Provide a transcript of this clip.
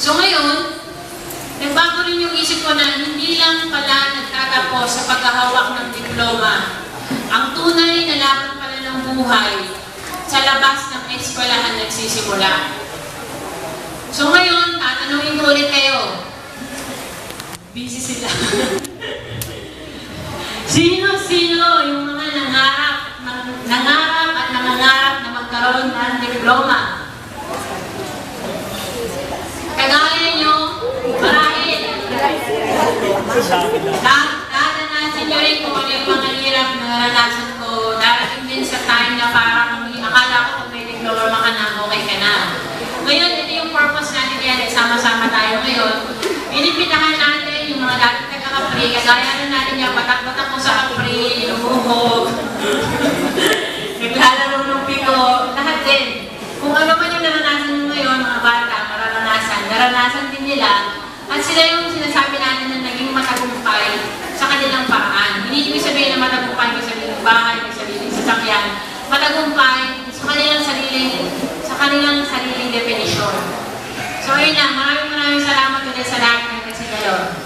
So ngayon, nagbago rin yung isip ko na hindi lang pala nagtatapos sa paghahawak ng diploma. Ang tunay na laban pala ng buhay sa labas ng eskwelahan nagsisimula. So ngayon, tatanungin ko ulit kayo. Busy sila. Sino-sino yung mga nangarap at nangangarap na magkaroon ng diploma? Kagaya nyo, marahil. Naranasan nyo rin kung ano yung mga hirap na naranasan ko. Darating din sa time na parang akala ko kung may diploma ka na, okay ka na. Ngayon, ito yung purpose natin yan. Sama-sama tayo ngayon. Inipitahan natin yung mga dating nagkaka-free. Kagaya na natin yung batak-batak ko sa ka-free, lumuhog, naglalaro ng piko, lahat din. Kung ano man yung naranasan nyo ngayon, mga bata, naranasan din nila. At sila yung sinasabi natin na naging matagumpay sa kanilang paraan. Hindi ibig sabihin na matagumpay may sariling bahay, may sariling sasakyan. Matagumpay sa kanilang sariling definisyon. So ayun na, maraming salamat ulit sa lahat ng nagsigalo.